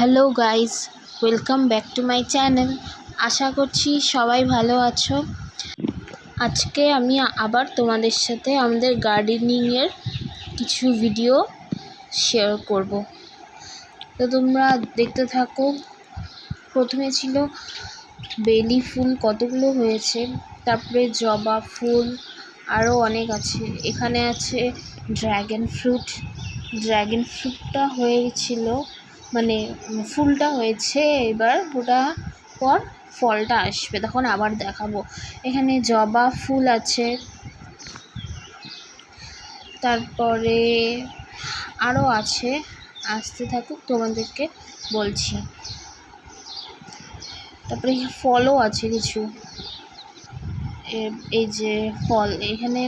Hello guys, welcome back to my channel. আশা করছি সবাই ভালো আছো। আজকে আমি আবার তোমাদের সাথে আমাদের গার্ডেনিংয়ের কিছু ভিডিও শেয়ার করব। তো তোমরা দেখতে থাকো। প্রথমে ছিল বেলি ফুল, কতগুলো হয়েছে, তারপরে জবা ফুল, আরও অনেক আছে। এখানে আছে ড্র্যাগন ফ্রুটটা হয়েছিল, মানে ফুলটা হয়েছে, এবার ওটা পর ফলটা আসবে, তখন আবার দেখাবো। এখানে জবা ফুল আছে, তারপরে আরও আছে, আসতে থাকুক তোমাদেরকে বলছি। তারপরে ফলও আছে কিছু, এই যে ফল, এখানে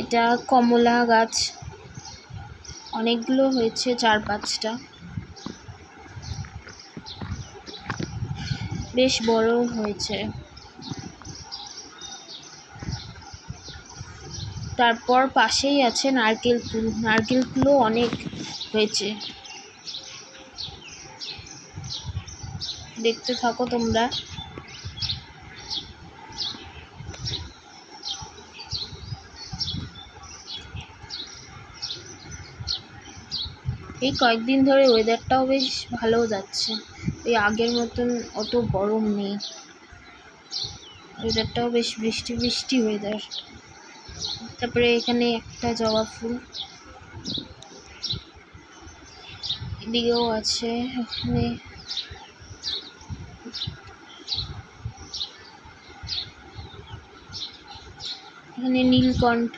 এটা কমলা গাছ, অনেকগুলো হয়েছে, 4-5টা, বেশ বড় হয়েছে। তারপর পাশেই আছে নারকেলগুলো অনেক হয়েছে, দেখতে থাকো তোমরা। এই কয়েকদিন ধরে ওয়েদারটাও বেশ ভালো যাচ্ছে, এই আগের মতন অত গরম নেই, ওয়েদারটাও বেশ বৃষ্টি বৃষ্টি ওয়েদার। তারপরে এখানে একটা জবা ফুল, এদিকেও আছে, এখানে নীলকণ্ঠ,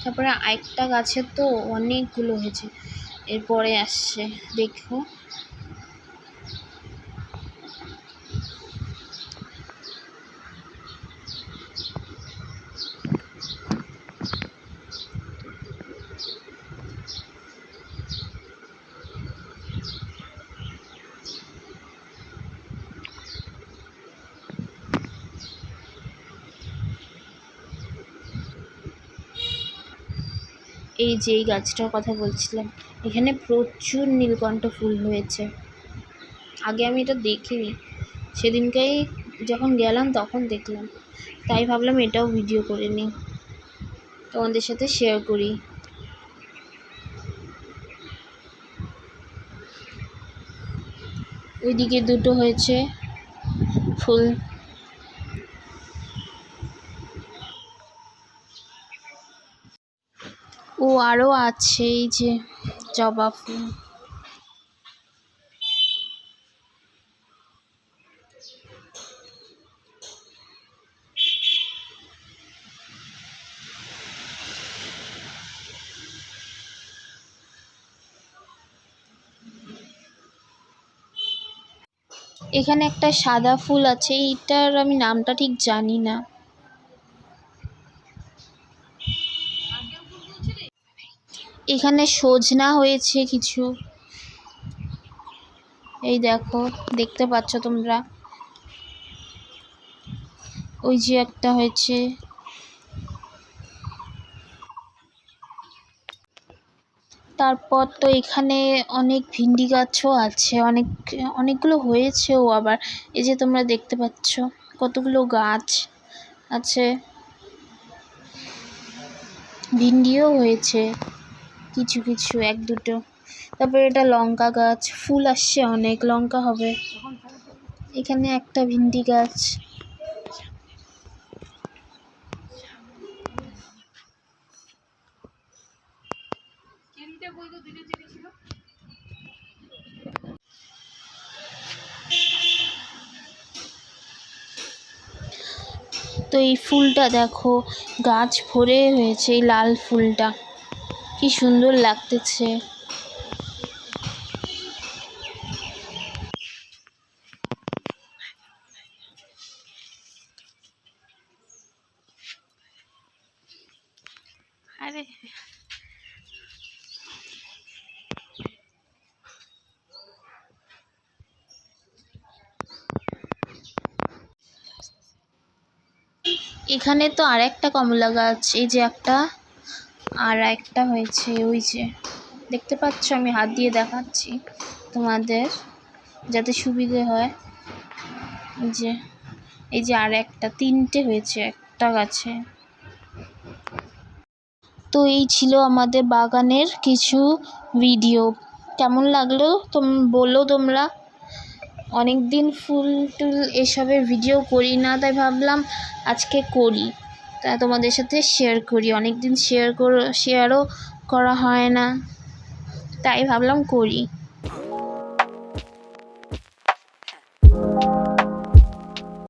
তারপরে আরেকটা গাছে তো অনেকগুলো হয়েছে, এরপরে আসছে, দেখো। এই যে এই গাছটার কথা বলছিলাম, এখানে প্রচুর নীলকণ্ঠ ফুল হয়েছে। আগে আমি এটা দেখিনি, সেদিনকেই যখন গেলাম তখন দেখলাম, তাই ভাবলাম এটাও ভিডিও করে নিই, তোমাদের সাথে শেয়ার করি। ওইদিকে দুটো হয়েছে ফুল, ও আরও আছে, এই যে জবা ফুল। এখানে একটা সাদা ফুল আছে, এইটার আমি নামটা ঠিক জানি না। এখানে সজনা হয়েছে কিছু, এই দেখো, দেখতে পাচ্ছ তোমরা, ওই যে একটা হয়েছে। তারপর তো এখানে অনেক ভিন্ডি গাছও আছে, অনেকগুলো হয়েছেও আবার, এই যে তোমরা দেখতে পাচ্ছ কতগুলো গাছ আছে, ভিন্ডিও হয়েছে কিছু কিছু, 1-2। তারপরে এটা লঙ্কা গাছ, ফুল আসছে অনেক, লঙ্কা হবে। এখানে একটা ভিন্ডি গাছ, তো এই ফুলটা দেখো, গাছ ভরে হয়েছে, এই লাল ফুলটা কি সুন্দর লাগতেছে। আরে এখানে তো আরেকটা কমলা গাছ, এই যে একটা, আর একটা হয়েছে ওই যে দেখতে পাচ্ছ, আমি হাত দিয়ে দেখাচ্ছি তোমাদের যাতে সুবিধে হয়। এই যে আর একটা, 3টে হয়েছে একটা গাছে। তো এই ছিল আমাদের বাগানের কিছু ভিডিও। কেমন লাগলো বললো তোমরা। অনেক দিন ফুল টুল এসবের ভিডিও করি না, তাই ভাবলাম আজকে করি, তাই তোমাদের সাথে শেয়ার করি। অনেক দিন শেয়ারও করা হয় না, তাই ভাবলাম করি।